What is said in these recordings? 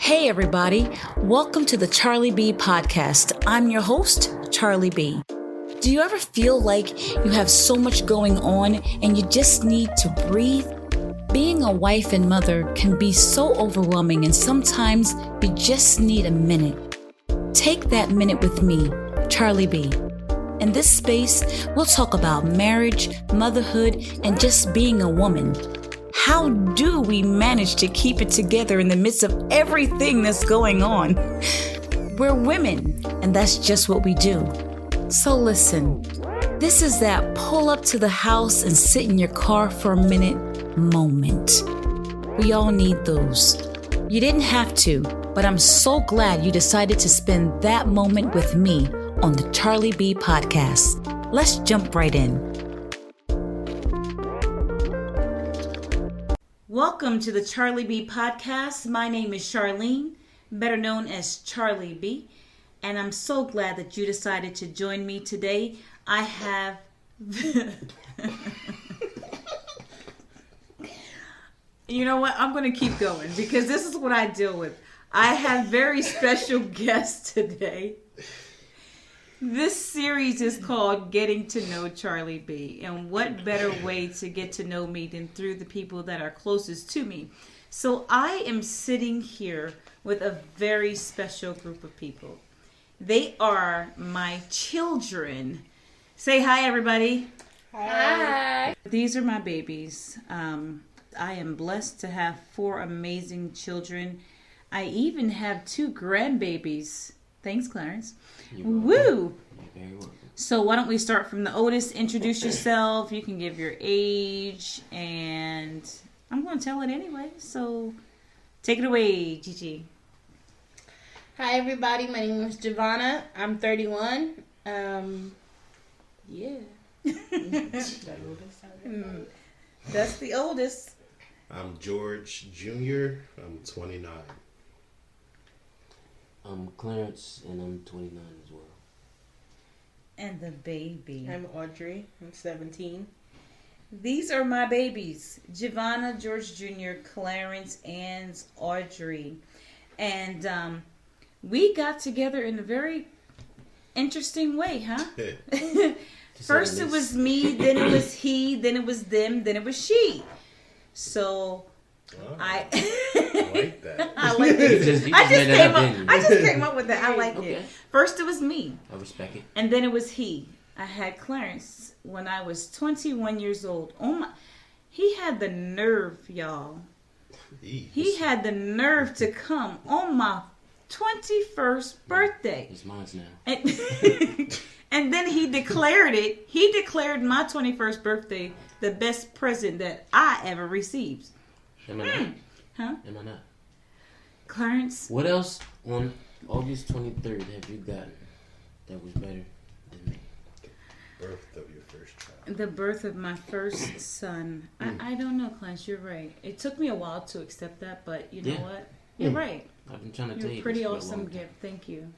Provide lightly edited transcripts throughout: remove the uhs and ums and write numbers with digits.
Hey everybody, welcome to the CharlieB Podcast. I'm your host, CharlieB. Do you ever feel like you have so much going on and you just need to breathe? Being a wife and mother can be so overwhelming, and sometimes you just need a minute. Take that minute with me, CharlieB. In this space, we'll talk about marriage, motherhood, and just being a woman. How do we manage to keep it together in the midst of everything that's going on? We're women, and that's just what we do. So listen, this is that pull up to the house and sit in your car for a minute moment. We all need those. You didn't have to, but I'm so glad you decided to spend that moment with me on the CharlieB Podcast. Let's jump right in. Welcome to the CharlieB Podcast. My name is Charlene, better known as CharlieB, and I'm so glad that you decided to join me today. I have... You know what? I'm going to keep going because this is what I deal with. I have very special guests today. This series is called Getting to Know CharlieB, and what better way to get to know me than through the people that are closest to me. So I am sitting here with a very special group of people. They are my children. Say hi, everybody. Hi. These are my babies. I am blessed to have 4 amazing children. I even have 2 grandbabies. Thanks, Clarence. Woo! You're very welcome. So why don't we start from the oldest? Introduce yourself. You can give your age, and I'm going to tell it anyway. So take it away, Gigi. Hi everybody, my name is Gevona. I'm 31. Yeah. That's the oldest. I'm George Jr. I'm 29. I'm Clarence, and I'm 29 as well. And the baby. I'm Audrey. I'm 17. These are my babies. Gevona, George Jr., Clarence, and Audrey. And we got together in a very interesting way, huh? First it was me, then it was he, then it was them, then it was she. So I like that. I like it. I just came up with that. I like Okay. it. First it was me. I respect it. And then it was he. I had Clarence when I was 21 years old. Oh my, he had the nerve, y'all. He had the nerve to come on my 21st birthday. It's mine now. And then he declared it. He declared my 21st birthday the best present that I ever received. Am I not? Huh? Am I not? Clarence? What else on August 23rd have you gotten that was better than me? Birth of your first child. The birth of my first son. I don't know, Clarence. You're right. It took me a while to accept that, but you know what? You're right. I've been trying to tell You're you a pretty this for a awesome long time. gift. Thank you.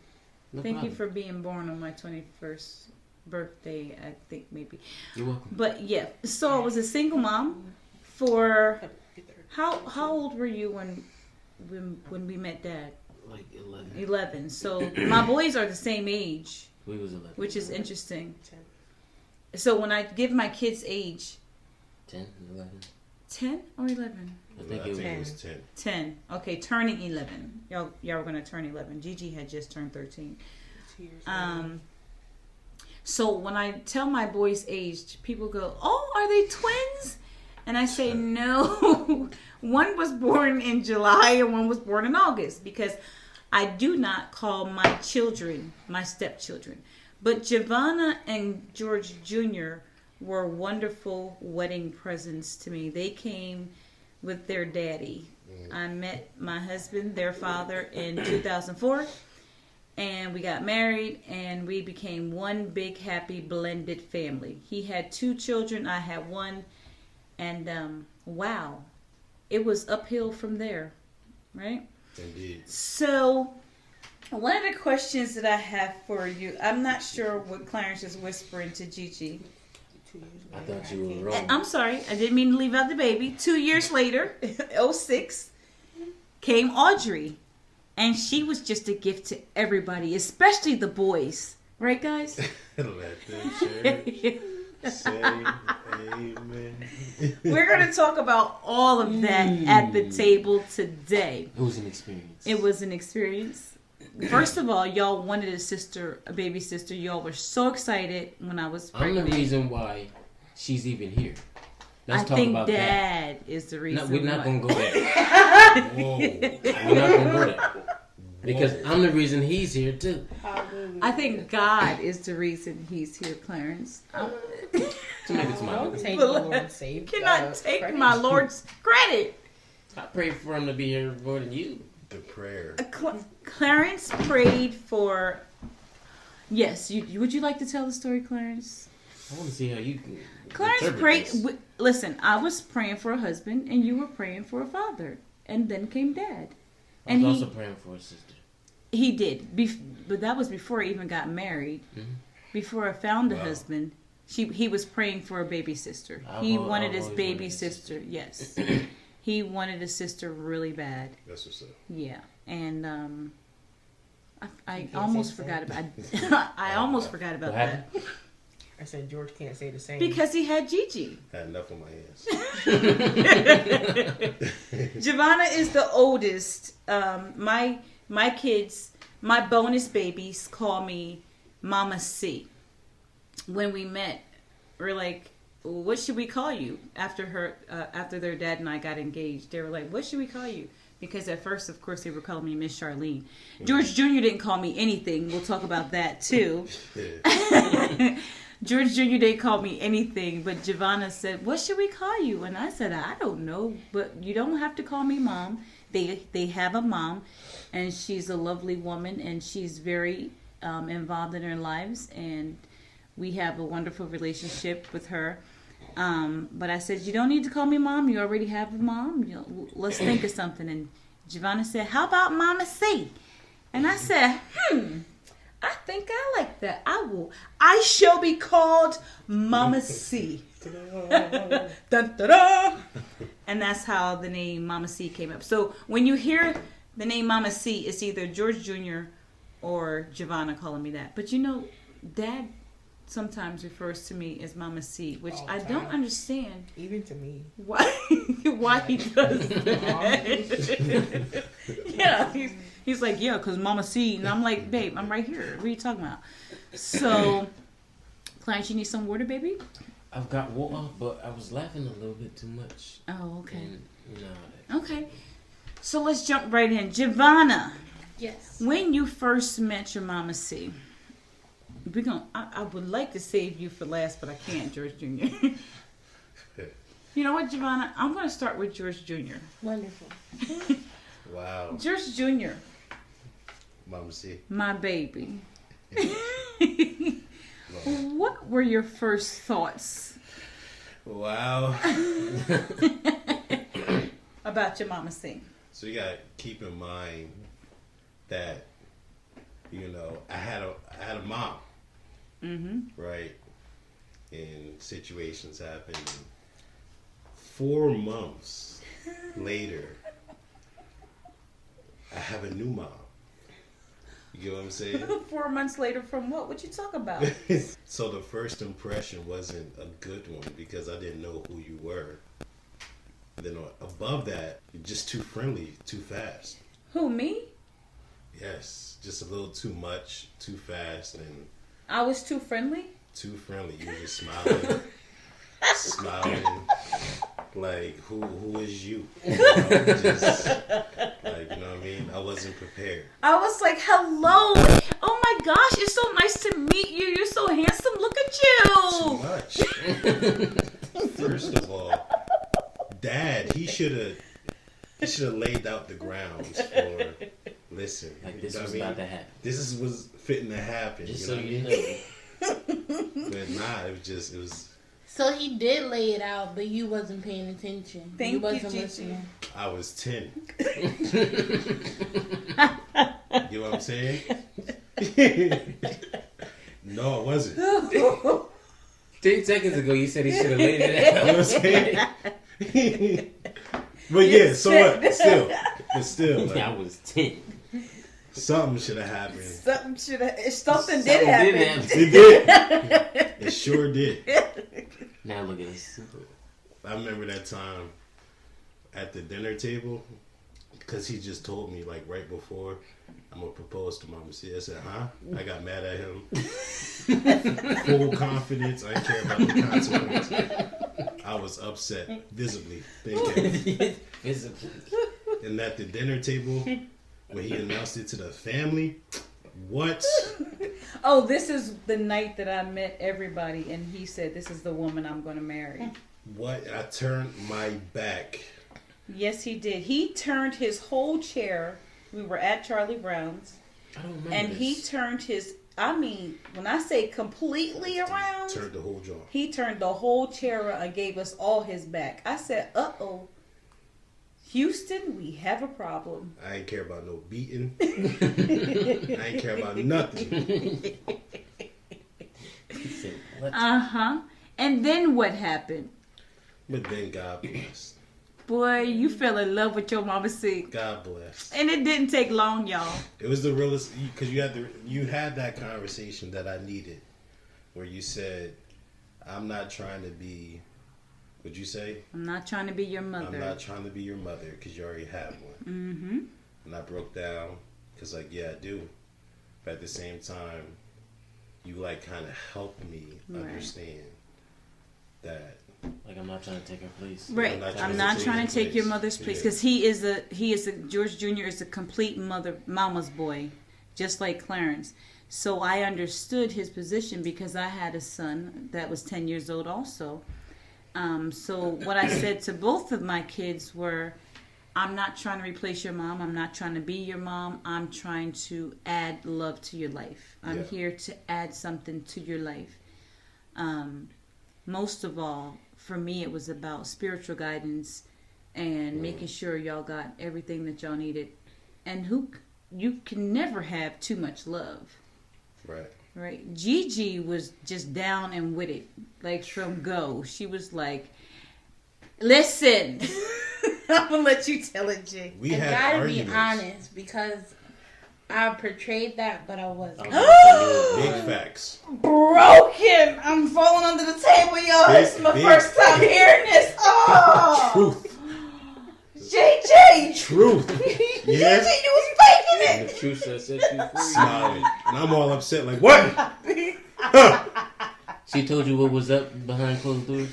No Thank problem. you for being born on my 21st birthday, I think maybe. You're welcome. But yeah, so I was a single mom for... How old were you when we met Dad? Like 11. 11. So my boys are the same age, We was 11. which is interesting. So when I give my kids age, 10, 11. 10 or 11? I think it it was 10. 10. Okay, turning 11. Y'all were going to turn 11. Gigi had just turned 13. So when I tell my boys' age, people go, "Oh, are they twins?" And I say, "No. One was born in July and one was born in August," because I do not call my children my stepchildren. But Gevona and George Jr. were wonderful wedding presents to me. They came with their daddy. I met my husband, their father, in 2004. And we got married, and we became one big, happy, blended family. He had 2 children. I had 1. And wow, it was uphill from there, right? Indeed. So one of the questions that I have for you, I'm not sure what Clarence is whispering to Gigi. I thought you were wrong. I'm sorry, I didn't mean to leave out the baby. 2 years later, 06, came Audrey. And she was just a gift to everybody, especially the boys. Right, guys? Let them church say amen. We're going to talk about all of that at the table today. It was an experience. It was an experience. First of all, y'all wanted a baby sister. Y'all were so excited when I was pregnant. I'm the reason why she's even here. Let's talk think about Dad that. is the reason. No, we're not going to go there. Whoa. We're not going to go there. Because I'm the reason he's here too. I think God is the reason he's here, Clarence. Don't take the Lord's save. You cannot take my Lord's credit. I prayed for him to be here more than you. The prayer. Clarence prayed for... Yes, would you like to tell the story, Clarence? I want to see how you can. Clarence prayed... Listen, I was praying for a husband, and you were praying for a father. And then came Dad. I was also praying for a sister. He did, but that was before I even got married. Mm-hmm. Before I found a husband, he was praying for a baby sister. He wanted his baby sister. Yes, he wanted a sister really bad. That's what's up. Yeah, and I almost forgot about. I almost forgot about that. I said George can't say the same because he had Gigi. I had enough on my hands. Gevona is the oldest. My kids, my bonus babies, call me Mama C. When we met, we're like, what should we call you? After their dad and I got engaged, they were like, what should we call you? Because at first, of course, they were calling me Miss Charlene. George Jr. didn't call me anything. We'll talk about that too. George Jr. didn't call me anything, but Gevona said, what should we call you? And I said, I don't know, but you don't have to call me Mom. They have a mom, and she's a lovely woman, and she's very involved in their lives, and we have a wonderful relationship with her. But I said, you don't need to call me Mom. You already have a mom. Let's think of something. And Gevona said, how about Mama C? And I said, I think I like that. I shall be called Mama C. Dun, dun, dun. And that's how the name Mama C came up. So when you hear the name Mama C, it's either George Jr. or Gevona calling me that. But Dad sometimes refers to me as Mama C, which I don't understand. Even to me. Why he does that. Yeah, he's like, yeah, because Mama C. And I'm like, babe, I'm right here. What are you talking about? So, Clarence, you need some water, baby? I've got water, but I was laughing a little bit too much. Oh, okay. And, okay. So let's jump right in. Gevona. Yes. When you first met your Mama C, I would like to save you for last, but I can't, George Jr. You know what, Gevona? I'm going to start with George Jr. Wonderful. Wow. George Jr. Mama C. My baby. What were your first thoughts? Wow. About your Mama C? So you gotta keep in mind that, I had a mom. Mm-hmm. Right? And situations happen. 4 months later, I have a new mom. You get what I'm saying? 4 months later from what? What you talk about? So the first impression wasn't a good one because I didn't know who you were. Then above that, you're just too friendly, too fast. Who, me? Yes, just a little too much, too fast, and... I was too friendly? Too friendly. You were just smiling, like, who is you? Just, like, you know what I mean? I wasn't prepared. I was like, hello. Oh my gosh, it's so nice to meet you. You're so handsome. Look at you. Too much. First of all, Dad, he should have laid out the grounds for, listen. Like this was about to happen. This was fitting to happen. Just you so know you what I mean? But nah, it was. So he did lay it out, but you wasn't paying attention. You wasn't listening. I was 10. You know what I'm saying? No, I wasn't. 10 seconds ago, you said he should have laid it out. You know what I'm saying? But yeah, so what? Still. Like, I was 10. Something should have happened. Something did happen. It did. It sure did. Now look at this. I remember that time at the dinner table, because he just told me, like, right before I'm going to propose to Mama C. I said, huh? I got mad at him. Full confidence. I didn't care about the consequences. I was upset, visibly. Visibly. And at the dinner table, when he announced it to the family, what? Oh, this is the night that I met everybody, and he said, this is the woman I'm going to marry. What? I turned my back. Yes, he did. He turned his whole chair. We were at Charlie Brown's. I don't remember And this. he turned his, I mean, when I say completely around, Turned the whole jaw. he turned the whole chair around and gave us all his back. I said, uh-oh. Houston, we have a problem. I ain't care about no beating. I ain't care about nothing. He said, what? Uh-huh. And then what happened? But then God blessed. Boy, you fell in love with your mama C. God blessed. And it didn't take long, y'all. It was the realest, because you had that conversation that I needed, where you said, "I'm not trying to be." What'd you say? I'm not trying to be your mother. I'm not trying to be your mother because you already have one. Mm-hmm. And I broke down because, like, yeah, I do. But at the same time, you, like, kind of helped me understand that. Like, I'm not trying to take her place. Right. I'm not trying to take your mother's place, because George Jr. is a complete mama's boy, just like Clarence. So I understood his position because I had a son that was 10 years old also. So what I said to both of my kids were, I'm not trying to replace your mom. I'm not trying to be your mom. I'm trying to add love to your life. I'm here to add something to your life. Most of all, for me, it was about spiritual guidance and making sure y'all got everything that y'all needed. And you can never have too much love. Right. Right. Gigi was just down and with it, like from go. She was like, listen, I'm going to let you tell it, G. We I had gotta arguments. be honest, because I portrayed that, but I wasn't. Big facts. Broken. I'm falling under the table, y'all. This is my first time hearing this. Oh. Truth. JJ. Truth. Yeah. JJ, you was faking it. And the truth shall set you free. Smiling. And I'm all upset, like, what? She told you what was up behind closed doors?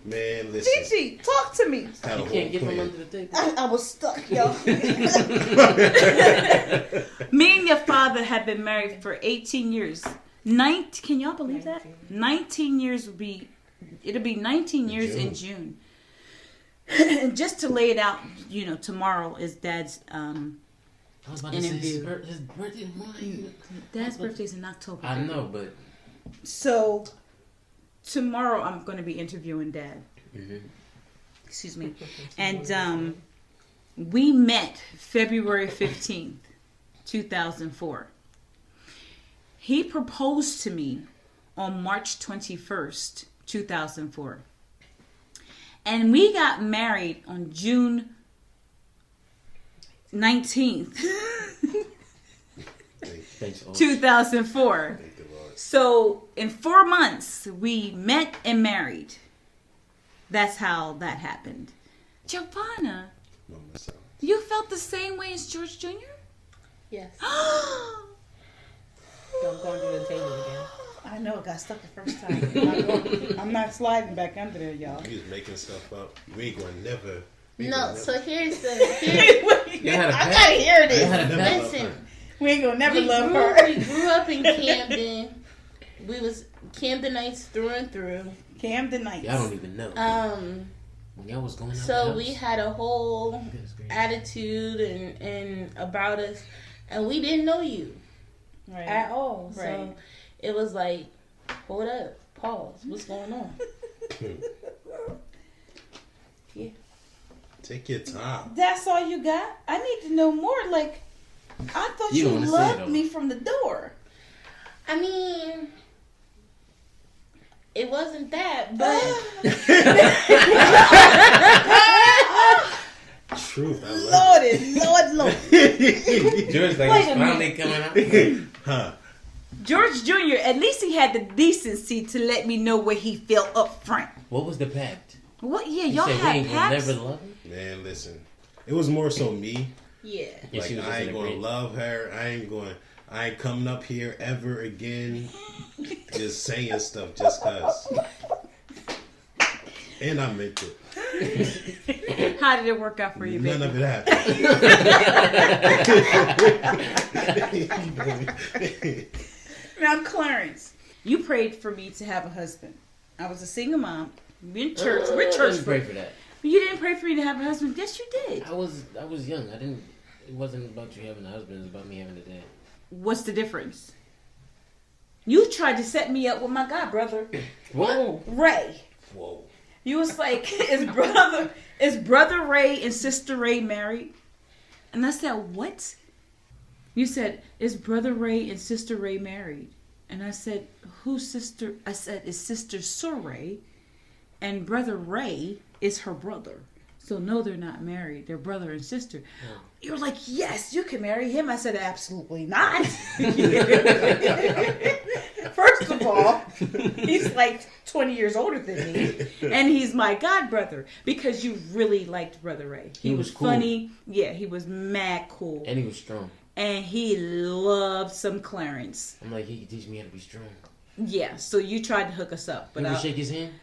Man, listen. Gigi, talk to me. You can't get from under the table. I was stuck, y'all. Me and your father have been married for 18 years. Can y'all believe that? 19 years it'll be 19 years in June. And just to lay it out, tomorrow is Dad's I was about interview. to say his birthday is mine. Dad's birthday's in October. I know, but So tomorrow I'm going to be interviewing Dad. Mm-hmm. Excuse me. And we met February 15th, 2004. He proposed to me on March 21st, 2004. And we got married on June 19th, thanks. 2004. So in 4 months, we met and married. That's how that happened. Gevona, you felt the same way as George Jr.? Yes. Don't go under the table again. I know, it got stuck the first time. I'm not sliding back under there, y'all. You was making stuff up. We ain't gonna never. So here's the. I gotta hear this. Listen, We ain't gonna never love her. We grew up in Camden. We was Camdenites through and through. Camdenites. Y'all don't even know. When y'all was going out So the we house. had a whole attitude and about us, and we didn't know you at all. Right. So it was like, hold up, pause. What's going on? Yeah. Take your time. That's all you got? I need to know more. Like, I thought You you don't wanna say loved it, me from the door. I mean, it wasn't that, but Truth. I love Lord. George, like, it's finally coming out. Huh. George Jr., at least he had the decency to let me know where he felt up front. What was the pact? What? Yeah, y'all had pacts? Never love him? Man, listen. It was more so me. Yeah. Like, I ain't going to love her. I ain't coming up here ever again. Just saying stuff just cause. And I meant it. How did it work out for you, baby? None of it happened. Now, Clarence, you prayed for me to have a husband. I was a single mom. We're in church. We're church. I didn't pray for that. But you didn't pray for me to have a husband. Yes, you did. I was young. It wasn't about you having a husband. It was about me having a dad. What's the difference? You tried to set me up with my god brother. What? Ray. Whoa. You was like, is brother Ray and sister Ray married? And I said, what? You said, is brother Ray and sister Ray married? And I said, who's sister? I said, is sister Surray, and brother Ray is her brother. So no, they're not married. They're brother and sister. Oh. You're like, yes, you can marry him. I said, absolutely not. First of all, he's like 20 years older than me. And he's my god brother. Because you really liked brother Ray. He was cool. Funny. Yeah, he was mad cool. And he was strong. And he loved some Clarence. I'm like, he could teach me how to be strong. Yeah, so you tried to hook us up. But you shake his hand?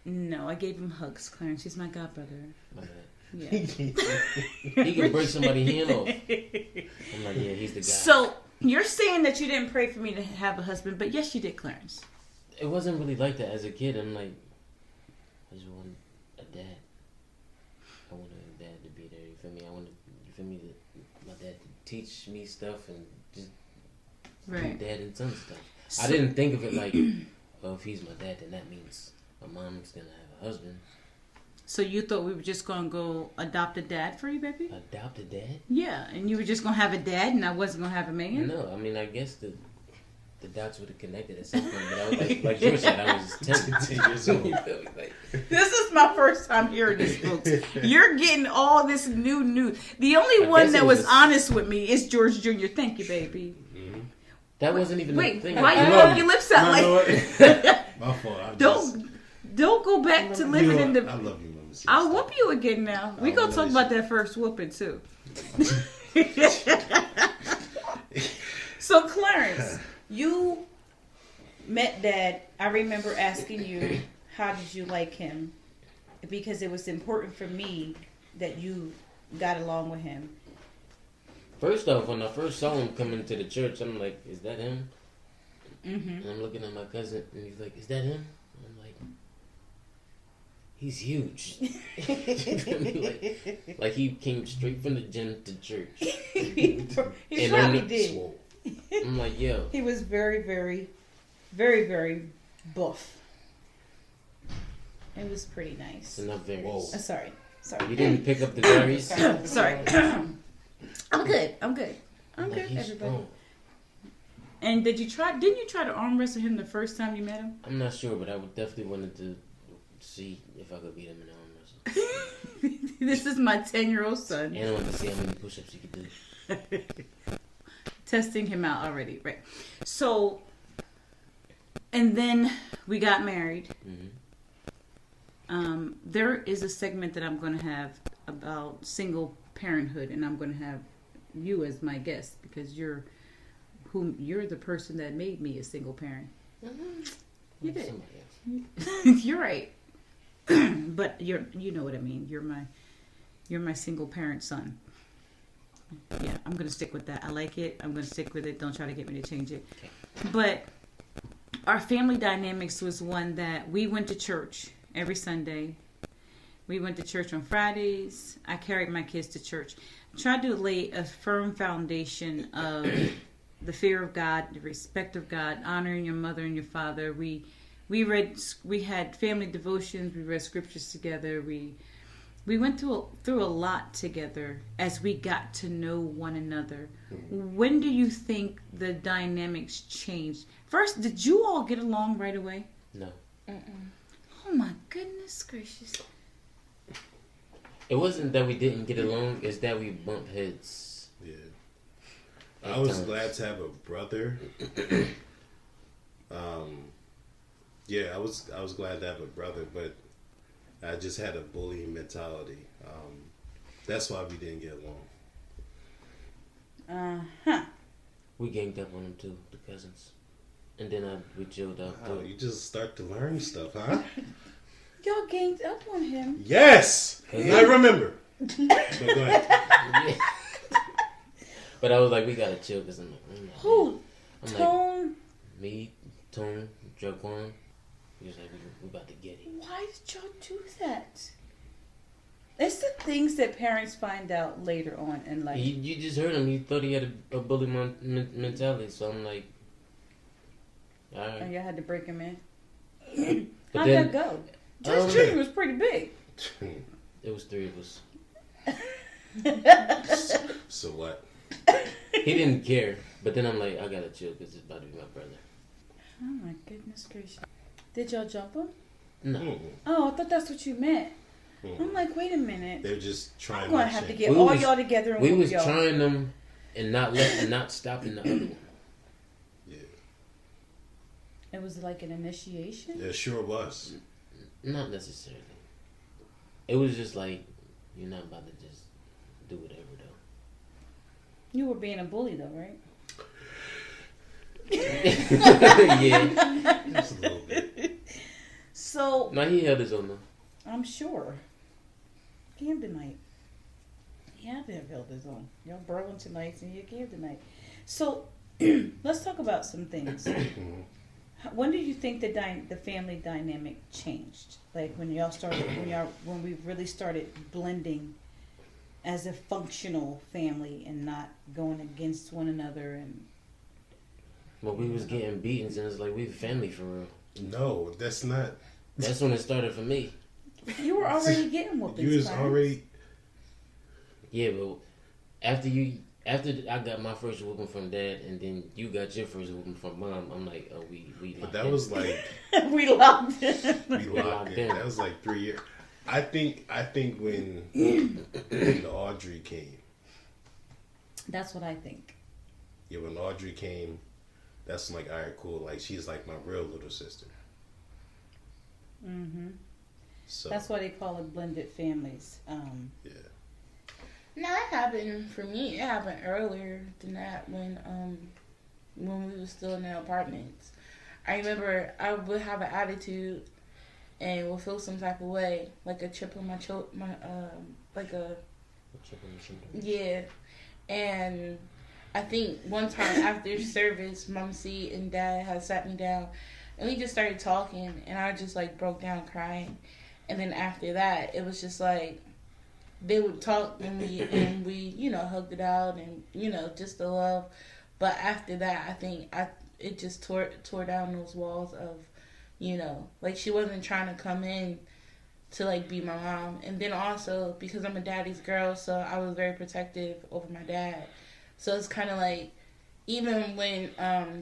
No, I gave him hugs, Clarence. He's my god brother. My bad. Yeah. He can break somebody's hand off. I'm like, yeah, he's the guy. So, you're saying that you didn't pray for me to have a husband, but yes, you did, Clarence. It wasn't really like that as a kid. I'm like, I just want a dad. I want a dad to be there. You feel me? My dad to teach me stuff and just right. Dad and son stuff. So, I didn't think of it like, oh, if he's my dad, then that means my mom's gonna have a husband. So you thought we were just gonna go adopt a dad for you, baby? Adopt a dad? Yeah, and you were just gonna have a dad, and I wasn't gonna have a man. No, I mean, I guess the dots would have connected at some point, but I was like George said, I was 10 years old. This is my first time hearing this, folks. You're getting all this new news. The only one that was honest with me is George Jr. Thank you, baby. Mm-hmm. That wasn't even the thing. Why you poke your lips out like? My fault. Don't go back to living in the. I love you, Mama. I'll whoop you again now. We gonna talk about that first whooping too. So Clarence, you met Dad. I remember asking you, how did you like him? Because it was important for me that you got along with him. First off, when I first saw him coming to the church, I'm like, is that him? Mm-hmm. And I'm looking at my cousin, and he's like, is that him? And I'm like, he's huge. like he came straight from the gym to church. he probably did. I'm like, yo. He was very, very, very, very buff. It was pretty nice. Enough varies. Sorry. You didn't pick up the varies? Sorry. I'm good, everybody. Strong. And didn't you try to arm wrestle him the first time you met him? I'm not sure, but I would definitely wanted to see if I could beat him in arm wrestle. This is my 10-year-old son. And I wanted to see how many push-ups he could do. Testing him out already, right? So, and then we got married. Mm-hmm. There is a segment that I'm going to have about single parenthood, and I'm going to have you as my guest because you're the person that made me a single parent. Mm-hmm. You did. You're right. But you know what I mean. You're my single parent son. Yeah, I'm gonna stick with that. I like it. I'm gonna stick with it. Don't try to get me to change it. Okay. But our family dynamics was one that we went to church every Sunday. We went to church on Fridays. I carried my kids to church. Tried to lay a firm foundation of the fear of God, the respect of God, honoring your mother and your father. We had family devotions. We read scriptures together. We went through a lot together as we got to know one another. When do you think the dynamics changed? First, did you all get along right away? No. Oh my goodness gracious. It wasn't that we didn't get along, it's that we bumped heads. Yeah. I was glad to have a brother. Yeah, I was glad to have a brother, but I just had a bullying mentality. That's why we didn't get along. We ganged up on them too, the cousins, and then we chilled out. Oh, you just start to learn stuff, huh? Y'all ganged up on him. Yes, I remember. But go ahead. Yeah. But I was like, we gotta chill because I'm like, who? I'm Tone? like, me, Tone, Jaquan. He was like, we about to get it. Why did y'all do that? It's the things that parents find out later on in life. You just heard him. He thought he had a bully mentality. So I'm like, all right. And y'all had to break him in. But How'd that go? George Jr. was pretty big. It was 3 of us. So what? He didn't care. But then I'm like, I gotta chill because it's about to be my brother. Oh my goodness gracious. Did y'all jump him? No. Oh, I thought that's what you meant. I'm like, wait a minute. They're just trying. I'm gonna have to get all y'all together and we was y'all. trying them and not stopping the other one. Yeah. It was like an initiation? It sure was. Not necessarily. It was just like, you're not about to just do whatever though. You were being a bully though, right? Yeah. Just a little bit. So. No, he held his own though. I'm sure. Camdenite. Yeah, they have held his own. Y'all Burlingtonites and you're Camdenite. So, let's talk about some things. When did you think the family dynamic changed? Like when y'all started, when we really started blending as a functional family and not going against one another and. Well, we was getting beatings and it's like we family for real. No, that's not. That's when it started for me. You were already getting whoopings. You was already. Yeah, but after I got my first whooping from Dad, and then you got your first whooping from Mom, I'm like, oh, we. But that was like. we locked in. We locked in. That was like 3 years. I think when the Audrey came. That's what I think. Yeah, when Audrey came, that's like, all right, cool. Like she's like my real little sister. Mm-hmm. So that's why they call it blended families. Yeah. No, it happened for me. It happened earlier than that when we were still in the apartments. I remember I would have an attitude and would feel some type of way, like a chip on my like a chip on your shoulder. Yeah, and I think one time after service, Mom C and Dad had sat me down, and we just started talking, and I just like broke down crying, and then after that, it was just like. They would talk and we hugged it out and just the love, but after that I think it just tore down those walls of like she wasn't trying to come in to like be my mom, and then also because I'm a daddy's girl, so I was very protective over my dad, so it's kind of like even when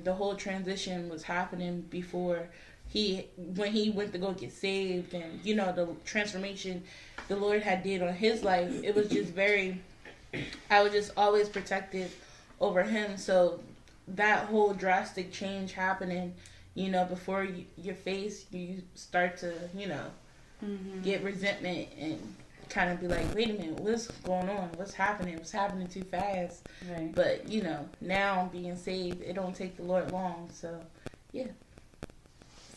the whole transition was happening before when he went to go get saved and the transformation the Lord had did on his life, it was just I was just always protective over him. So that whole drastic change happening, before your face, you start to, get resentment and kind of be like, wait a minute, what's going on? What's happening? What's happening too fast? Right. But, now being saved, it don't take the Lord long. So, yeah.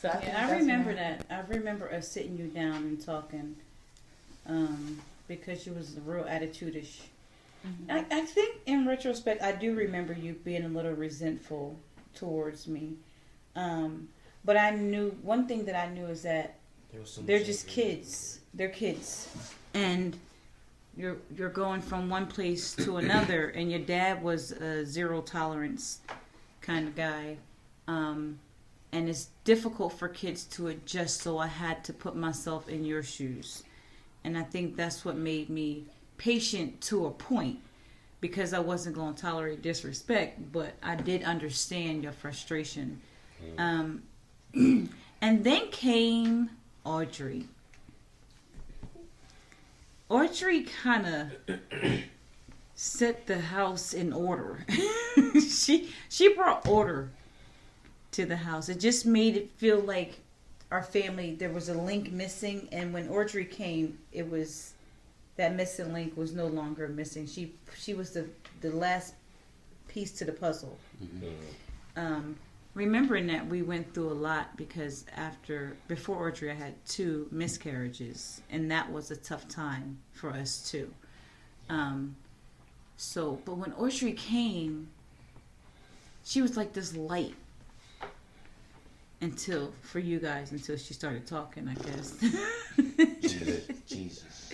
So I remember that. I remember us sitting you down and talking. Because you was real attitude-ish. Mm-hmm. I think in retrospect, I do remember you being a little resentful towards me. But I knew, one thing that I knew is that they're just kids. They're kids. And you're going from one place to another, and your dad was a zero tolerance kind of guy. And it's difficult for kids to adjust, so I had to put myself in your shoes. And I think that's what made me patient to a point, because I wasn't going to tolerate disrespect, but I did understand your frustration. And then came Audrey. Audrey kind of set the house in order. she brought order to the house. It just made it feel like our family, there was a link missing, and when Audrey came, it was that missing link was no longer missing. She was the last piece to the puzzle. Mm-hmm. Remembering that we went through a lot because before Audrey I had 2 miscarriages, and that was a tough time for us too. But when Audrey came, she was like this light until she started talking, I guess. Jesus.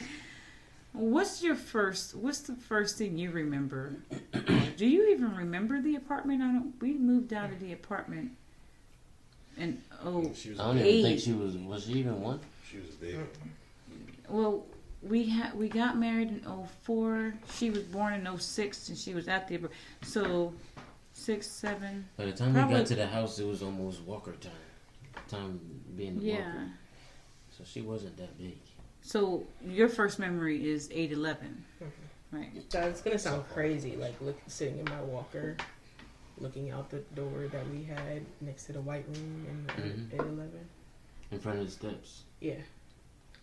What's the first thing you remember? Do you even remember the apartment? We moved out of the apartment in I don't even think she was she even one? She was a baby. Well, we got married in 2004. She was born in 2006, and she was at the, so 6, 7. By the time we got to the house, it was almost Walker time. Time being Walker. So she wasn't that big. So your first memory is 8/11, right? So it's gonna sound crazy, like sitting in my walker, looking out the door that we had next to the white room in 8/11. In front of the steps. Yeah,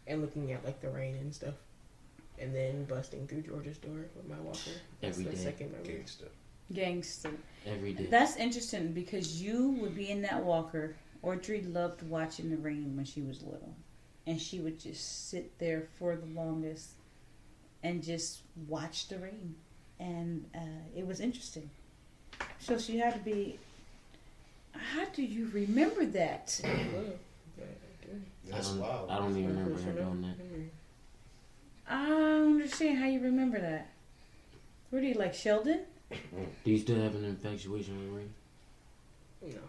and looking at like the rain and stuff, and then busting through George's door with my walker. That's Every the day. second memory. Gangster. Every day. That's interesting because you would be in that walker. Audrey loved watching the rain when she was little. And she would just sit there for the longest and just watch the rain. And it was interesting. So she had to be... How do you remember that? That's wild. I don't even remember her doing that. I don't understand how you remember that. What are you, like Sheldon? Do you still have an infatuation with rain? No.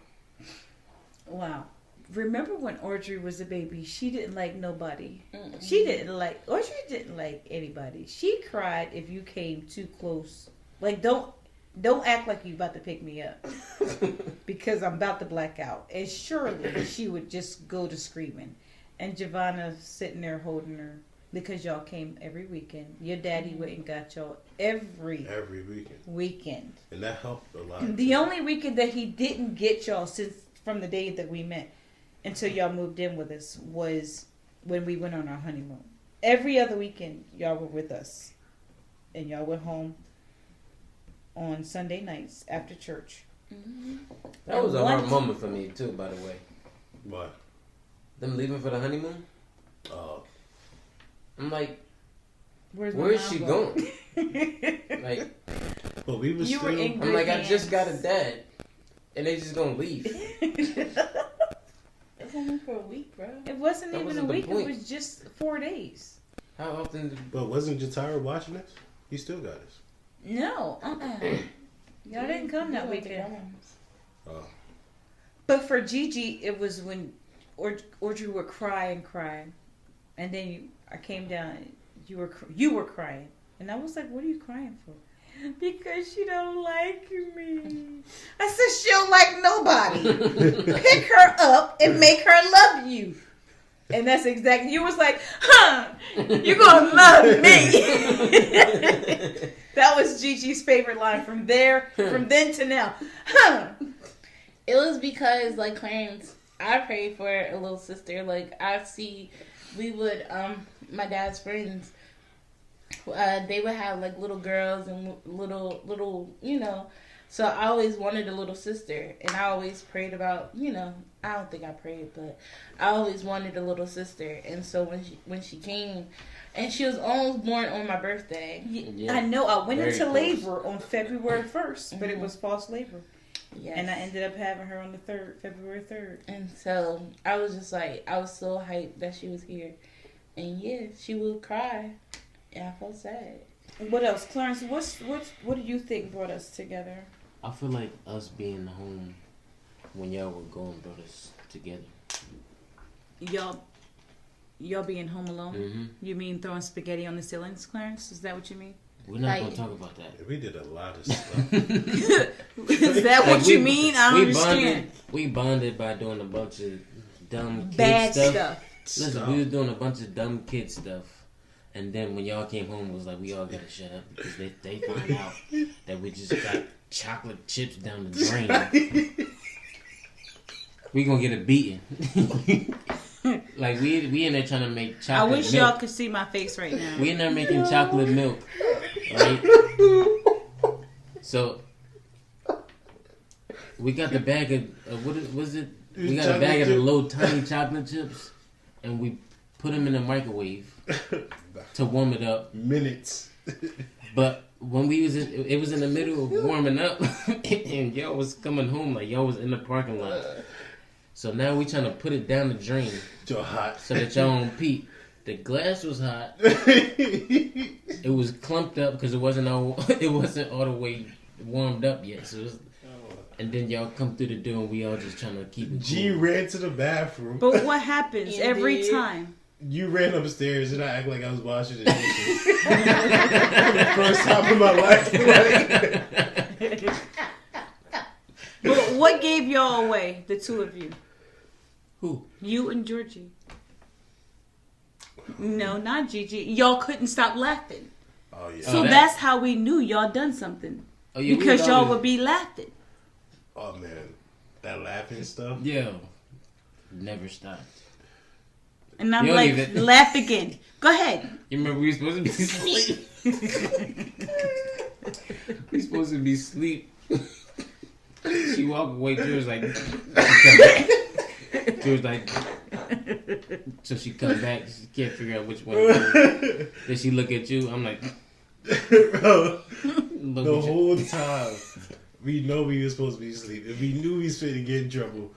Wow. Remember when Audrey was a baby? She didn't like nobody. Mm-mm. Audrey didn't like anybody. She cried if you came too close. Like, don't act like you about to pick me up because I'm about to black out. And surely she would just go to screaming. And Gevona sitting there holding her because y'all came every weekend. Your daddy went and got y'all every weekend. And that helped a lot. The only weekend that he didn't get y'all from the day that we met until y'all moved in with us was when we went on our honeymoon. Every other weekend, y'all were with us. And y'all went home on Sunday nights after church. Mm-hmm. That was a hard moment for me, too, by the way. What? Them leaving for the honeymoon? I'm like, where is she going? Like, but we was still... I'm like, I just got a dad. And they just gonna leave. It's only for a week, bro. It wasn't That even wasn't a the week. point. It was just 4 days. How often? But wasn't Jatara watching us? He still got us. No. Y'all didn't come that weekend. Oh. But for Gigi, it was when Audrey would cry and cry. And then I came down. You were crying. And I was like, what are you crying for? Because she don't like me. I said, she don't like nobody. Pick her up and make her love you. And that's exactly, you was like, you're going to love me. That was Gigi's favorite line from then to now. It was because, like, Clarence, I prayed for a little sister. Like, we would, my dad's friends, they would have like little girls and little, you know. So I always wanted a little sister, and I always prayed about, you know. I don't think I prayed, but I always wanted a little sister. And so when she came, and she was almost born on my birthday. Yeah. I know. I went into close. labor on February 1st, but it was false labor. Yes. And I ended up having her on the February 3rd. And so I was just like, I was so hyped that she was here, and yeah, she would cry. Yeah, I felt sad. What else, Clarence? What do you think brought us together? I feel like us being home when y'all were going brought us together. Y'all being home alone? Mm-hmm. You mean throwing spaghetti on the ceilings, Clarence? Is that what you mean? We're not going to talk about that. We did a lot of stuff. Is that what you mean? I don't understand. We bonded by doing a bunch of dumb kid Bad stuff. stuff. Listen, we was doing a bunch of dumb kid stuff. And then when y'all came home, it was like, we all gotta shut up because they find out that we just got chocolate chips down the drain. We gonna get a beating. Like, we in there trying to make chocolate milk. I wish y'all could see my face right now. We in there making chocolate milk, right? So, we got the bag of what was it? We got a bag of the little tiny chocolate chips, and we put them in the microwave to warm it up. Minutes. But when it was in the middle of warming up, and y'all was coming home like y'all was in the parking lot. So now we trying to put it down the drain. You're hot. So that y'all don't peep. The glass was hot. It was clumped up because it wasn't all the way warmed up yet. So and then y'all come through the door and we all just trying to keep it cool. G ran to the bathroom. But what happens every time? You ran upstairs and I act like I was washing the dishes. For the first time in my life. But what gave y'all away, the two of you? Who? You and Georgie. No, not Gigi. Y'all couldn't stop laughing. Oh, yeah. So that's how we knew y'all done something. Oh, yeah, because y'all would be laughing. Oh, man. That laughing stuff? Yeah. Never stopped. And I'm like, laugh again. Go ahead. You remember we were supposed to be asleep? We supposed to be asleep. She walked away. She was like, so she come back. She can't figure out which one. Then she look at you. I'm like, bro. The whole time, we know we were supposed to be asleep. If we knew we was finna get in trouble,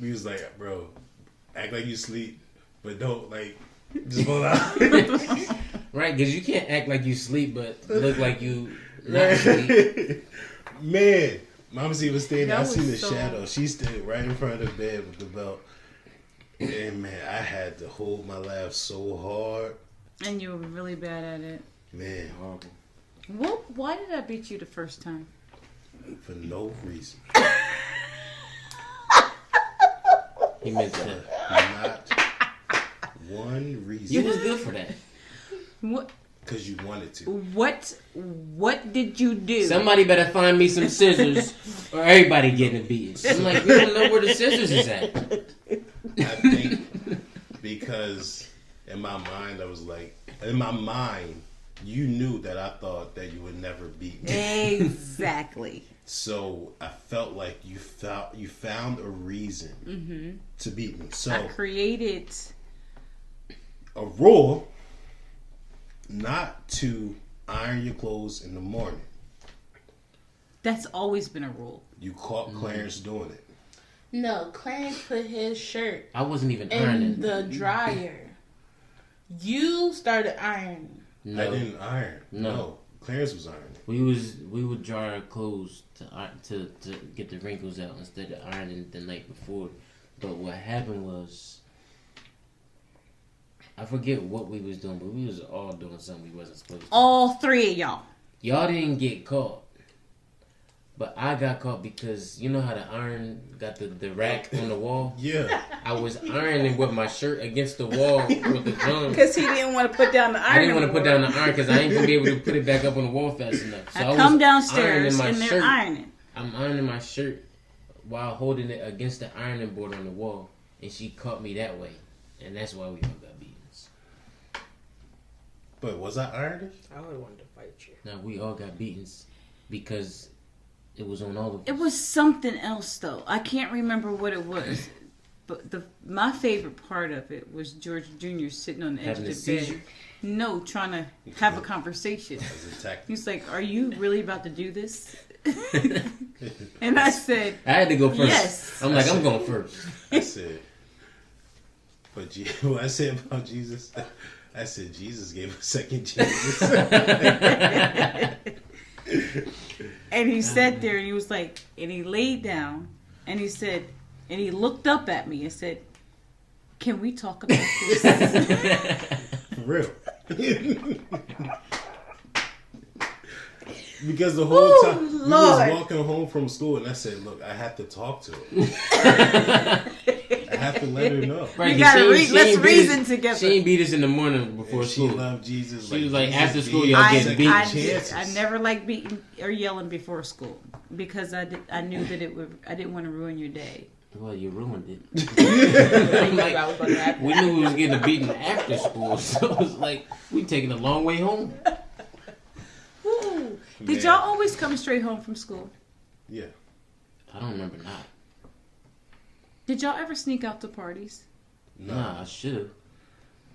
we was like, bro, act like you sleep, but don't just pull out. Right, because you can't act like you sleep, but look like you not sleep. Man. Mama C was standing. I seen the so... shadow. She stood right in front of the bed with the belt. And man, I had to hold my laugh so hard. And you were really bad at it. Man, horrible. Why did I beat you the first time? For no reason. He meant that. Not one reason. You was good for that. What? Because you wanted to. What did you do? Somebody better find me some scissors, or everybody getting a beating. I'm like, we don't know where the scissors is at. I think because in my mind, you knew that I thought that you would never beat me. Exactly. So I felt like you found a reason to beat me. So I created a rule not to iron your clothes in the morning. That's always been a rule. You caught Clarence doing it. No, Clarence put his shirt I wasn't even in ironing. the dryer. You started ironing. No. I didn't iron. No. Clarence was ironing. We would dry our clothes to get the wrinkles out instead of ironing the night before. But what happened was, I forget what we was doing, but we was all doing something we wasn't supposed to. All three of y'all. Y'all didn't get caught. But I got caught because you know how the iron got the rack on the wall? Yeah. I was ironing with my shirt against the wall with the drum. Because he didn't want to put down the iron. I didn't want to put down the iron because I ain't going to be able to put it back up on the wall fast enough. So I come downstairs and they're ironing. I'm ironing my shirt while holding it against the ironing board on the wall. And she caught me that way. And that's why we all got beatings. But was I ironing? I would wanted to fight you. Now we all got beatings because it was on all of us. It was something else though. I can't remember what it was. But my favorite part of it was George Jr. sitting on the edge of the bed. No, trying to have a conversation. He's like, "Are you really about to do this?" And I said, I had to go first. Yes. I'm going first. I said, but what I said about Jesus, I said Jesus gave a second chance. And he sat there and he was like, and he laid down and he said, and he looked up at me and said, "Can we talk about this?" For real. Because the whole time we was walking home from school and I said, "Look, I have to talk to him. I have to let her know. Right, You gotta let's she reason together. She ain't beat us in the morning before And school. She loved Jesus. She was like, Jesus after school, gave y'all us get beat. I never liked beating or yelling before school because I knew that I didn't want to ruin your day. Well, you ruined it. Like, I was about to happen. We knew we was getting beaten after school, so it was like we taking a long way home. Ooh. Did Man. y'all always come straight home from school? Yeah. I don't remember not. Did y'all ever sneak out to parties? No. Nah, I should have.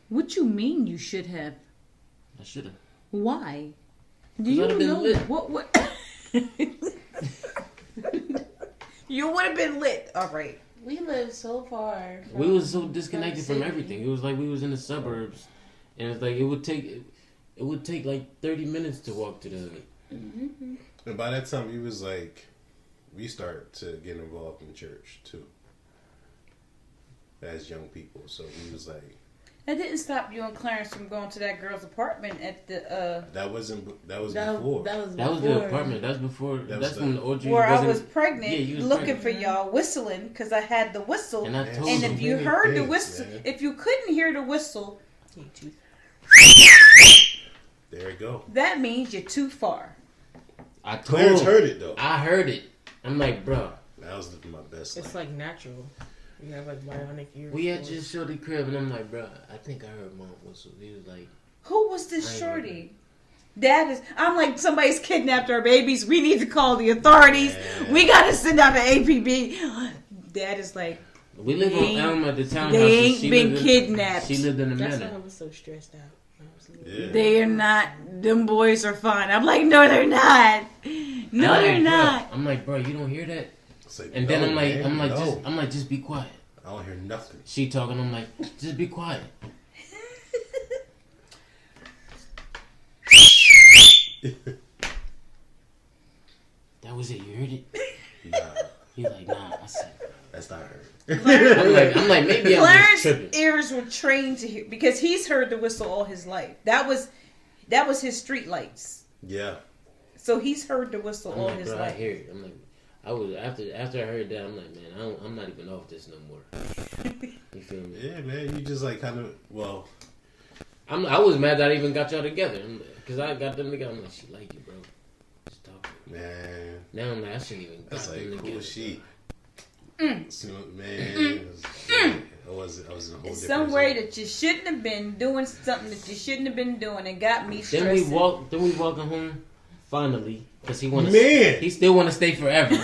What you mean you should have? I should have. Why? Do 'Cause you I'd have been know lit. what? You would have been lit. All right. We live so far. We was so disconnected from city. everything. It was like we was in the suburbs, and it's like it would take like 30 minutes to walk to the hood. Mm-hmm. And by that time, we was like, we started to get involved in church too, as young people. So we was like, That didn't stop you and Clarence from going to that girl's apartment at the. that was before. That was That was before. the apartment. That's before. That That's was when the- Audrey Where I wasn't. was pregnant, Yeah, you was looking pregnant. for y'all, whistling because I had the whistle. And I Man, told And him. if you many heard the things, whistle, man. if you couldn't hear the whistle, There it go. that means you're too far. I told Clarence him. heard it though. I heard it. I'm like, bro. I was living my best It's life. like natural. You have like bionic ears. We had just showed the crib, and I'm like, bro. I think I heard mom whistle. He was like, Who was this I ain't shorty? Dad is. I'm like, somebody's kidnapped our babies. We need to call the authorities. Yeah. We gotta send out an APB. Dad is like, we live They on ain't- Elm at the townhouse. they and ain't she been lived kidnapped. She lived in the That's why manor. I was so stressed out. I was like, Yeah. They are not. Them boys are fine. I'm like, no, they're not. No, I'm they're like, not. Bro. I'm like, bro, you don't hear that? It's like, And then no, I'm like, man, no. just be quiet. I don't hear nothing. She talking. I'm like, just be quiet. That was it. You heard it? Nah, He's like, nah. I said, that's not her. I'm like, maybe I'm just tripping. Clarence's ears were trained to hear because he's heard the whistle all his life. That was his street lights. Yeah. So he's heard the whistle I'm all like, his bro, I life. hear it. I'm like, I was after I heard that. I'm like, man, I'm not even off this no more. You feel me? Yeah, man. You just like kind of, well, I was mad that I even got y'all together because I got them together. I'm like, she like you, bro. Just talk. man. Now I'm like, I shouldn't even got That's them like, together. who is she? So, man. I was in a whole different Somewhere zone. that you shouldn't have been doing something that you shouldn't have been doing and got me Then stressed. we walking home finally because he still want to stay forever.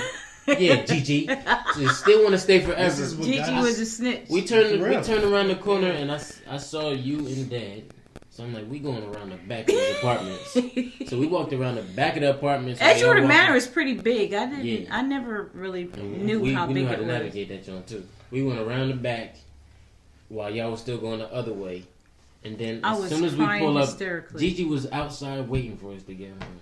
Yeah, Gigi, he still want to stay forever. This is what Gigi guys- was a snitch. We turned For real. around the corner and I saw you and Dad. So I'm like, we going around the back of the apartments. So we walked around the back of the apartments. and they all Edgewater walked- Manor is pretty big. I didn't. Yeah. I never really and knew how we big knew how it to was. navigate that joint too. We went around the back while y'all was still going the other way. And then I as was soon as we crying pull up, hysterically. Gigi was outside waiting for us to get home.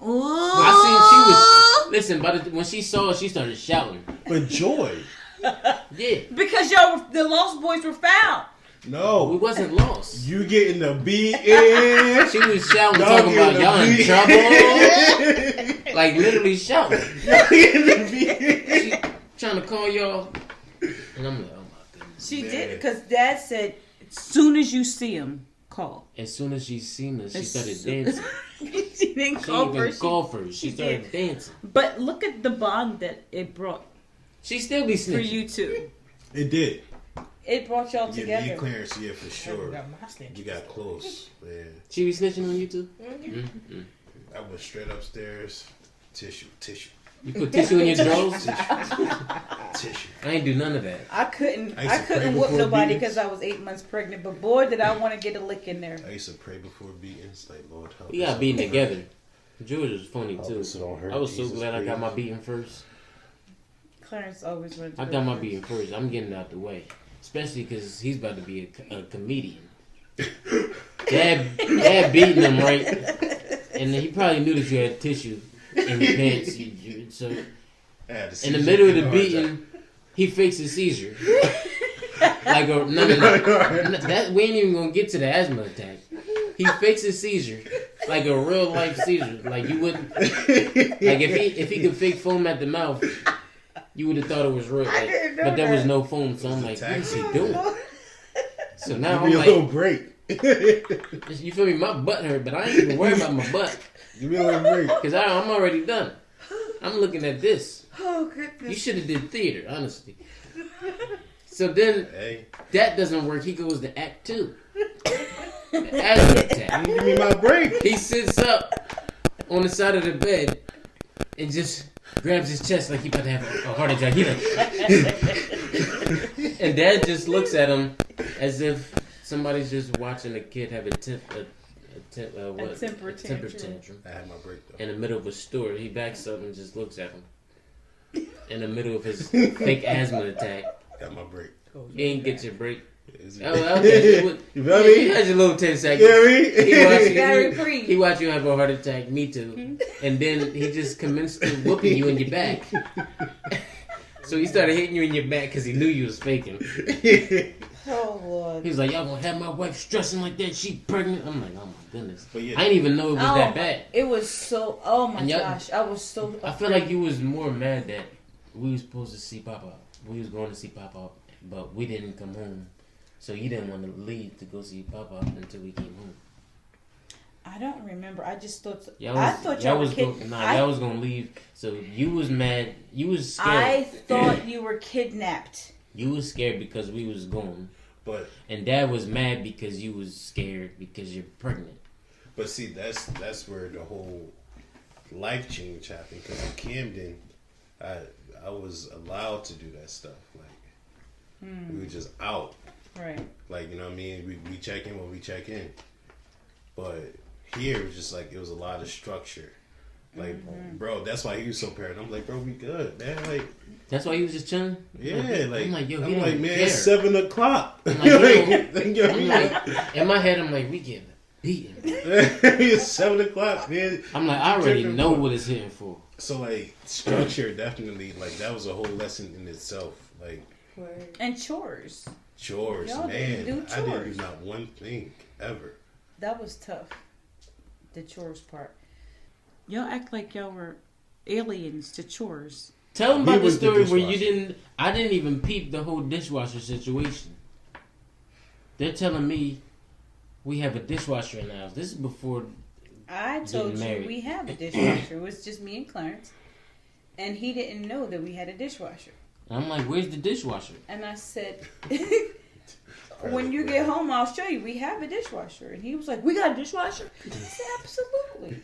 Ooh. I seen she was listen. When she saw us, she started shouting. But joy. Yeah, Because the Lost Boys were found. we No. wasn't lost. You getting the beat in. She was shouting, Y'all talking about getting y'all in the trouble. Like literally shouting. Y'all getting the beat. She trying to call y'all, and I'm like, oh my goodness. She Man. did because Dad said, as soon as you see him, call. As soon as she seen us, she As started soon- dancing. She didn't She call even first. called first. She she started did. dancing. But look at the bond that it brought She still be for snitching. you two. It did. It brought y'all Yeah, me together. and Clarence, yeah, for I sure. got my snitch. We got close, man. She be snitching on you too. I went straight upstairs. Tissue. You put tissue in your drawers. Tissue. I ain't do none of that. I couldn't. I used I to couldn't pray whoop before nobody beatings. because I was 8 months pregnant. But boy, did I want to get a lick in there. I used to pray before beatings, like Lord help. We us got beaten don't together. hurt. George was funny Help too. us don't hurt. I was so Jesus glad I got Christ. my beating first. Clarence always wanted to I go got my first. beating first. I'm getting out the way, especially because he's about to be a comedian. Dad beating him right, and he probably knew that you had tissue in your pants. So I had to in the seize middle it of the in heart beating, he fakes a seizure. Like a no. That we ain't even gonna get to the asthma attack. He fakes a seizure, like a real life seizure. Like you wouldn't. Like if he could fake foam at the mouth, You would have thought it was real. I didn't know but there was that. no phone, so I'm like, what is he doing? So now Give me I'm a little like, break. you feel me? My butt hurt, but I ain't even worried about my butt. Give me a little break. Because I'm already done. I'm looking at this. Oh, goodness. You should have did theater, honestly. So then, that doesn't work. He goes to act 2. Asthma attack. Give me my break. He sits up on the side of the bed and just grabs his chest like he about to have a heart attack. He like, and Dad just looks at him as if somebody's just watching a kid have a temper tantrum. I had my break though. In the middle of a store, he backs up and just looks at him. In the middle of his fake asthma attack. Got my break. You ain't get your break. Okay. You feel me? You had your little 10 seconds. He watched you have a heart attack. Me too. And then he just commenced to whooping you in your back. So he started hitting you in your back because he knew you was faking. Oh, Lord. He was like, y'all gonna have my wife stressing like that? She pregnant? I'm like, oh my goodness. But yeah. I didn't even know it was that bad. It was so, oh my gosh. I was so I feel like you was more mad that we was supposed to see Papa. We was going to see Papa, but we didn't come home. So you didn't want to leave to go see Papa until we came home. I don't remember. I just thought. Y'all was gonna leave. So you was mad. You was scared. I thought you were kidnapped. You was scared because we was going. And Dad was mad because you was scared because you're pregnant. But see, that's where the whole life change happened. Because in Camden, I was allowed to do that stuff. Like we were just out. Right. Like, you know what I mean? We check in when we check in. But here it was just like, it was a lot of structure. Like, bro, that's why he was so paranoid. I'm like, bro, we good, man. Like, that's why he was just chilling? Yeah, like, I'm like, yo, I'm like, man, care. it's 7 o'clock. I'm like, in my head, I'm like, we getting beaten. It's 7 o'clock, man. I'm like, I already know what it's hitting for. So, like, structure definitely, like, that was a whole lesson in itself. Like, and chores. Chores, Y'all man. didn't do I didn't chores. do not one thing ever. That was tough. The chores part. Y'all act like y'all were aliens to chores. Tell them about the story where I didn't even peep the whole dishwasher situation. They're telling me we have a dishwasher in the house. This is before I told you we have a dishwasher. It was just me and Clarence. And he didn't know that we had a dishwasher. I'm like, where's the dishwasher? And I said, when you get home, I'll show you. We have a dishwasher. And he was like, we got a dishwasher? I said, absolutely.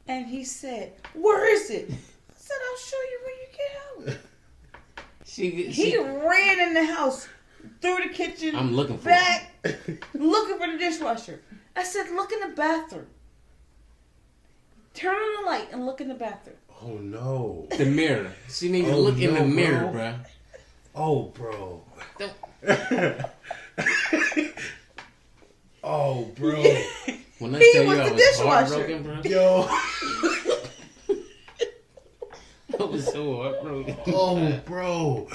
And he said, where is it? I said, I'll show you when you get home. He ran in the house, through the kitchen, I'm looking for back, looking for the dishwasher. I said, look in the bathroom. Turn on the light and look in the bathroom. Oh, no. The mirror. She needs to look in the mirror, bro. Oh, bro. Oh, bro. When I tell you I was heartbroken, bro. Yo. I was so heartbroken. Oh, bro.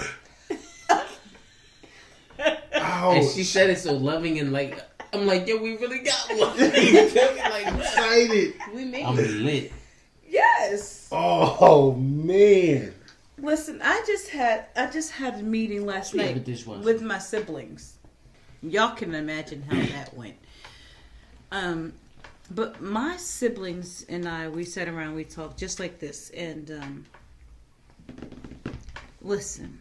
Ouch. And she said it so loving and like, I'm like, yo, we really got one. You feel me? Like, excited. I'm lit. Yes. Oh, man. Listen, I just had a meeting last night with my siblings. Y'all can imagine how that went. But my siblings and I, we sat around, we talked just like this, and listen,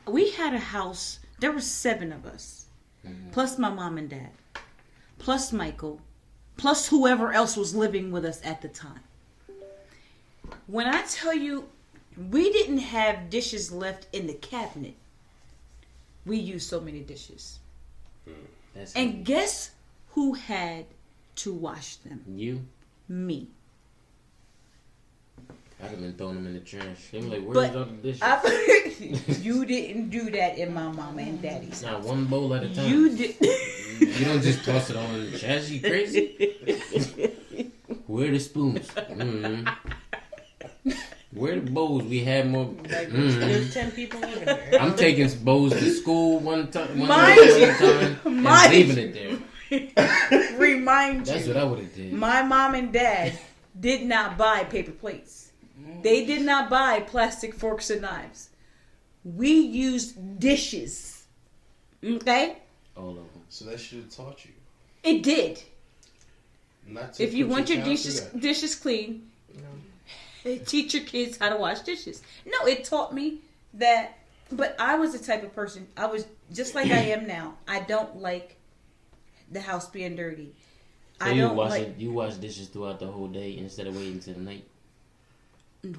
we had a house. There were 7 of us, plus my mom and dad, plus Michael, plus whoever else was living with us at the time. When I tell you, we didn't have dishes left in the cabinet. We used so many dishes. And guess who had to wash them? You? Me. I'd have been throwing them in the trash. They were like, where's all the dishes? You didn't do that in my mama and daddy's house. Not one bowl at a time. You did. You don't just toss it all in the trash. You crazy? Where are the spoons? Where the bowls? We had more. There's 10 people living here. I'm taking bowls to school one time and leaving it there. Remind you. That's what I would have did. My mom and dad did not buy paper plates. They did not buy plastic forks and knives. We used dishes. Okay? All of them. So that should have taught you. It did. Not to If you put want your child through that. dishes clean, teach your kids how to wash dishes. No, it taught me that. But I was the type of person, I was just like I am now. I don't like the house being dirty. So you wash dishes throughout the whole day instead of waiting till the night?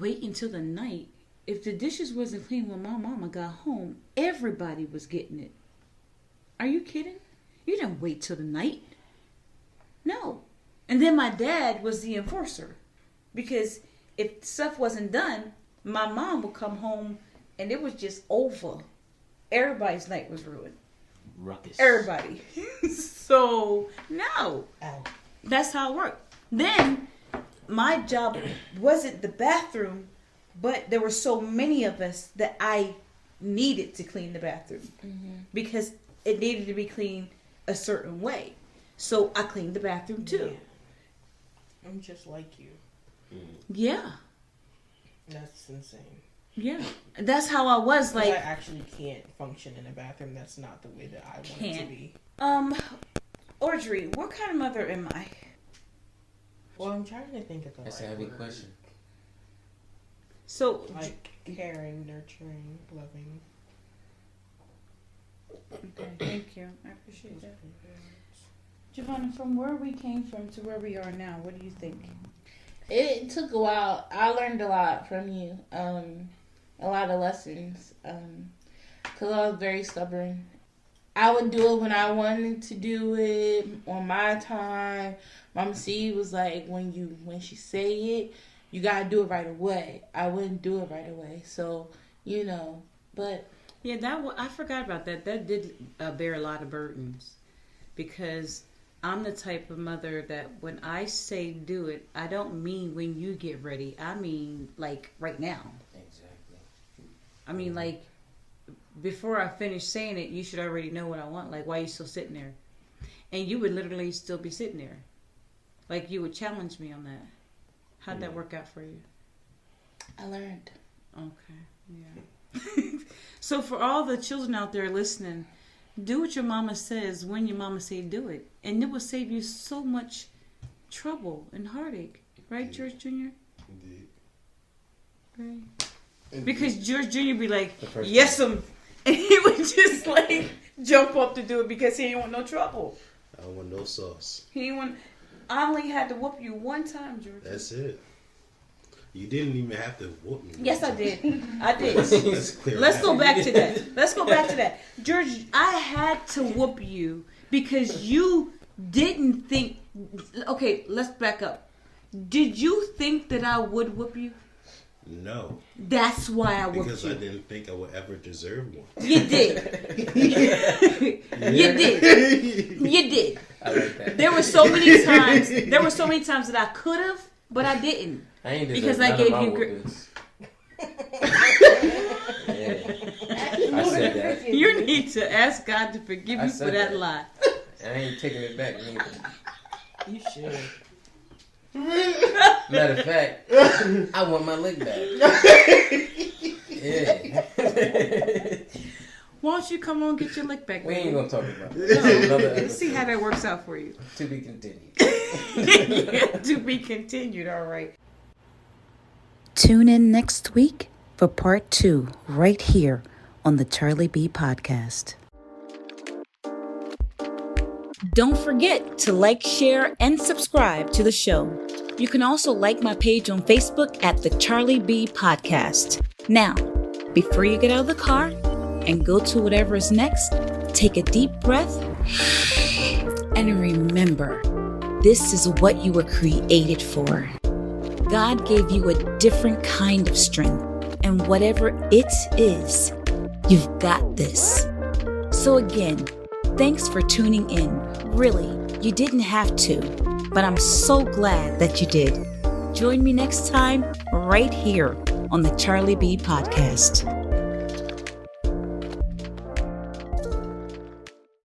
Wait until the night. If the dishes wasn't clean when my mama got home, everybody was getting it. Are you kidding? You didn't wait till the night. No. And then my dad was the enforcer. Because if stuff wasn't done, my mom would come home and it was just over. Everybody's night was ruined. Ruckus. Everybody. So, no. That's how it worked. Then, my job wasn't the bathroom, but there were so many of us that I needed to clean the bathroom. Because it needed to be cleaned a certain way. So, I cleaned the bathroom too. Yeah. I'm just like you. Yeah. That's insane. Yeah. That's how I was like. I actually can't function in a bathroom. That's not the way that I want it to be. Audrey, what kind of mother am I? Well, I'm trying to think of the That's right a heavy word. question. So, Like caring, nurturing, loving. okay, thank you. I appreciate that. Gevona, from where we came from to where we are now, what do you think? It took a while. I learned a lot from you. A lot of lessons. Because I was very stubborn. I would do it when I wanted to do it, on my time. Mama C was like, when she say it, you gotta do it right away. I wouldn't do it right away. So, but... Yeah, I forgot about that. That did bear a lot of burdens. Because I'm the type of mother that when I say do it, I don't mean when you get ready. I mean, like, right now. Exactly. I mean, like, before I finish saying it, you should already know what I want. Like, why are you still sitting there? And you would literally still be sitting there. Like, you would challenge me on that. How'd that work out for you? I learned. Okay, yeah. So for all the children out there listening, do what your mama says when your mama say do it. And it will save you so much trouble and heartache. Right, George Jr.? Indeed. Right. Because George Jr. be like, yes, and he would just like jump up to do it because he didn't want no trouble. I don't want no sauce. He didn't want. I only had to whoop you one time, George. That's it. You didn't even have to whoop me. Yes, I did. I did. Let's go back to that. George, I had to whoop you because you didn't think. Okay, let's back up. Did you think that I would whoop you? No. That's why I whooped because you. I didn't think I would ever deserve one. You did. You did. You did. I like that. There were so many times. That I could have, but I didn't. I ain't because I gave you. Yeah. I said that. You need to ask God to forgive you for that lie. I ain't taking it back neither. You should. Matter of fact, I want my lick back. Yeah. Why don't you come on and get your lick back? We ain't gonna talk about No. it. Let's see how that works out for you. To be continued. To be continued, all right. Tune in next week for part 2 right here on the CharlieB Podcast. Don't forget to like, share, and subscribe to the show. You can also like my page on Facebook at the CharlieB Podcast. Now, before you get out of the car and go to whatever is next, take a deep breath and remember, this is what you were created for. God gave you a different kind of strength, and whatever it is, you've got this. So again, thanks for tuning in. Really, you didn't have to, but I'm so glad that you did. Join me next time right here on the CharlieB Podcast.